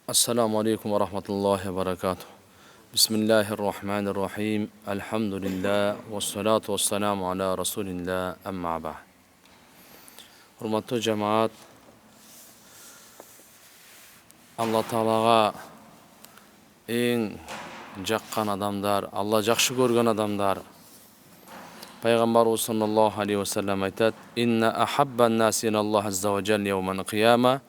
Assalamu alaikum wa rahmatullahi wa barakatuh. Bismillahirrahmanirrahim. Alhamdulillah. Wassalatu wassalamu ala rasulillah. Amma ba'd. Hurmatly jamaat, Allah Taalaga eң жаққан адамдар, Allah жақшы көрген адамдар. Пайғамбарымыз саллаллаху алейхи ва саллям айтады: "Инна ахаббан наси илаллах азза ва джалла яумал қияма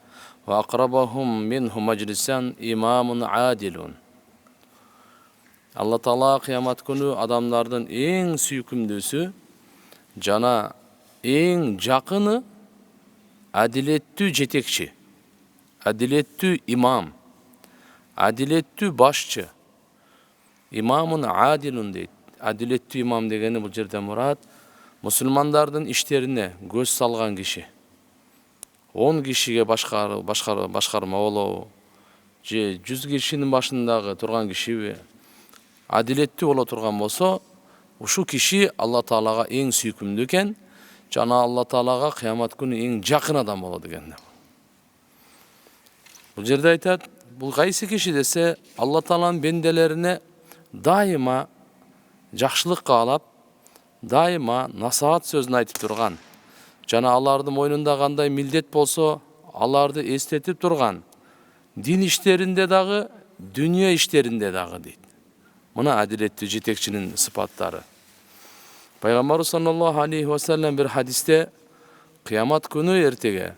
ва aqrabahum minhu majlisan имамун адилун." Алла Таала қиямат күні адамдардың ең сүйкімдісі жана ең жақыны әділеттүү жетекші, әділеттүү имам, әділеттүү башчы. Имамун адилун дейді. Әділеттүү имам дегені бұл жерде мұрат мұсылмандардың іштеріне көз салған киши. 10 кишиге башқарма болу, же 100 кишинин башындағы тұрған киши әділеттүү бола тұрған болса, ушу киши Алла Таалага ең сүйкімді екен, жана Алла Таалага қиямат күні ең жақын адам болады екен. Бұл жерде айтады, бұл қайсы киши десе, Алла Тааланың бенделеріне дайыма жақшылық қалап, дайыма насаат сөзін айтып тұрған, жана аларды мойнында қандай милдет болса, аларды естетіп тұрған, дин іштерінде дағы, дүния іштерінде дағы дейді. Мына әділетті жетекшінің сыпаттары. Пайғамбар саллаллаху алейхи ва саллям бір хадисте қиямат күні ертеге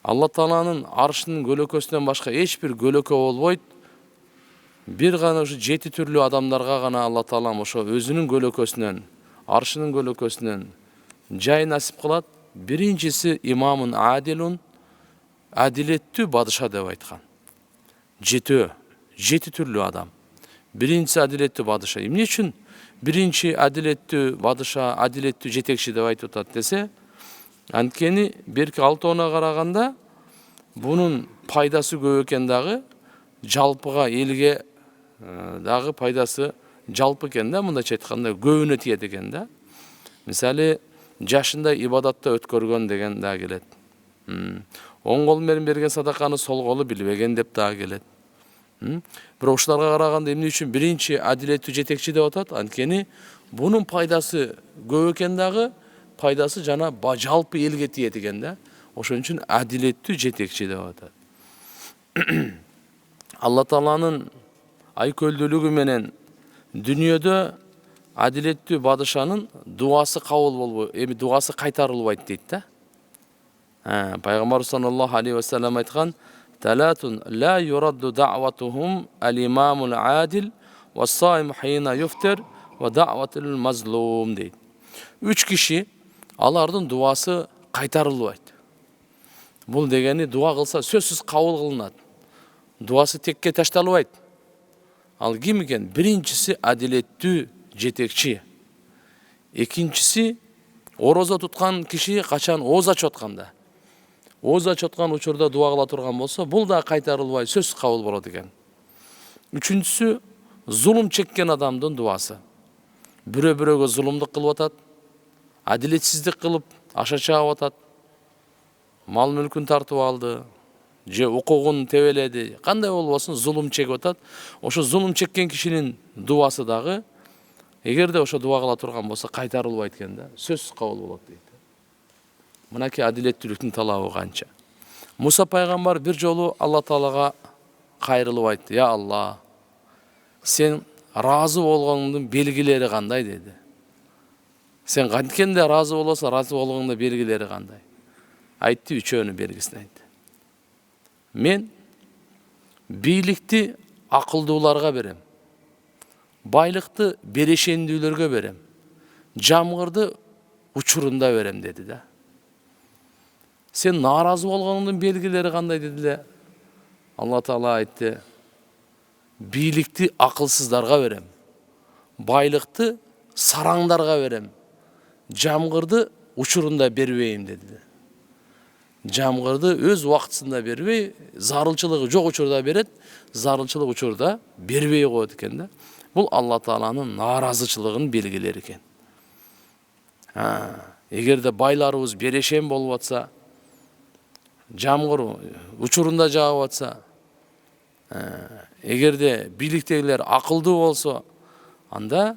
Алла Тааланың аршының көлөкөсінен башқа ешбір көлөкө болбойт. Bir ғана 7 түрлі адамдарға ғана Алла Таала ошо өзінің көлөкөсүнөн, аршының көлөкөсүнөн жай насип кылат. Биринчиси имамун адилун, адилеттүү бадыша деп айткан. 7 түрлі адам. Биринчиси адилеттүү бадыша. Эмне үчүн биринчи адилеттүү бадыша, адилеттүү жетекчи деп айтып атат десе, анткени берки алтоона караганда бунун пайдасы көп экен дагы, жалпыга элге дагы пайдасы жалпы экен да, мындайча айтканда көбүнө тиет экен да. Мисалы, жашында ибадатта өткөргөн деген да келет. Оң кол менен берген садаканы сол колу билбеген деп да келет. Бирок ушуларга караганда эмне үчүн биринчи адилеттүү жетекчи деп атат? Анткени бунун пайдасы көп экен дагы, пайдасы жана жалпы элге тиет экен да. Ошон үчүн адилеттүү жетекчи деп атат. Алла Тааланын айкөлдүүлүгү менен дүниөдө адилеттүү бадышанын дуасы кабыл болбой, дуасы кайтарылбайт дейт да. Пайгамбар саллаллаху алейхи ва саллям айткан: "Талатун ла юрадду да'ватухум ал-имамул адил ва-саим хина юфтир ва да'ватул мазлум" дейт. 3 киши алардын дуасы кайтарылбайт. Бул дегени дуа кылса сөзсүз кабыл кылынат. Дуасы текке ташталбайт. Ал ким экен? Биринчиси адилеттүү жетекчи. Экинчиси орозо туткан киши качан ооз ачып атканда. Ооз ачып аткан учурда дуа кыла турган болсо, бул да кайтарылбай сөзсүз кабыл болот экен. Үчүнчүсү зулум чеккен адамдын дуасы. Бирөө-бирөөгө зулумдук кылып атат, адилетсиздик кылып аша чаап атат, мал мүлкүн тартып алды, же укугун тебеледи, кандай болбосун зулум чегип атат. Ошо зулум чеккен кишинин дуасы дагы эгерде ошо дуа кыла турган болсо кайтарылбайт экен да, сөзсүз кабыл болот дейт. Мынакей адилеттүүлүктүн талабы канча. Муса пайгамбар бир жолу Алла Таалага кайрылып айтты: "Я Алла, сен разы болгонуңдун белгилери кандай?" деди. Сен канткенде разы болосуң, разы болгоңдун белгилери кандай? Айтты, үчөөнүн белгисин айтты. Мен бийликти акылдууларга берем, байлыкты берешендүүлөргө берем, жамгырды учурунда берем деди да. Сен нааразы болгонуңдун белгилери кандай деди да. Алла Таала айтты: бийликти акылсыздарга берем, байлыкты сараңдарга берем, жамгырды учурунда бербейм деди. Жамгырды өз убактысында бербей, зарылчылыгы жок учурда берет, зарылчылык учурда бербей коет экен да. Бул Алла Тааланын нааразычылыгынын белгилери экен. Эгерде байларыбыз берешен болуп атса, жамгыр учурунда жаап атса, Эгерде бийликтегилер акылдуу болсо, анда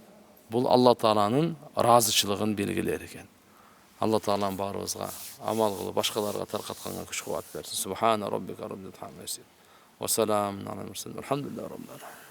бул Алла Тааланын ыраазычылыгын белгилери экен. Алла Таалам баарыбызга амал кылып башкаларга таркатканга күч кубат берсин. Субхана роббика роббил хамди ва саламун алал мурсалин. Алхамдулиллахи роббил аламин.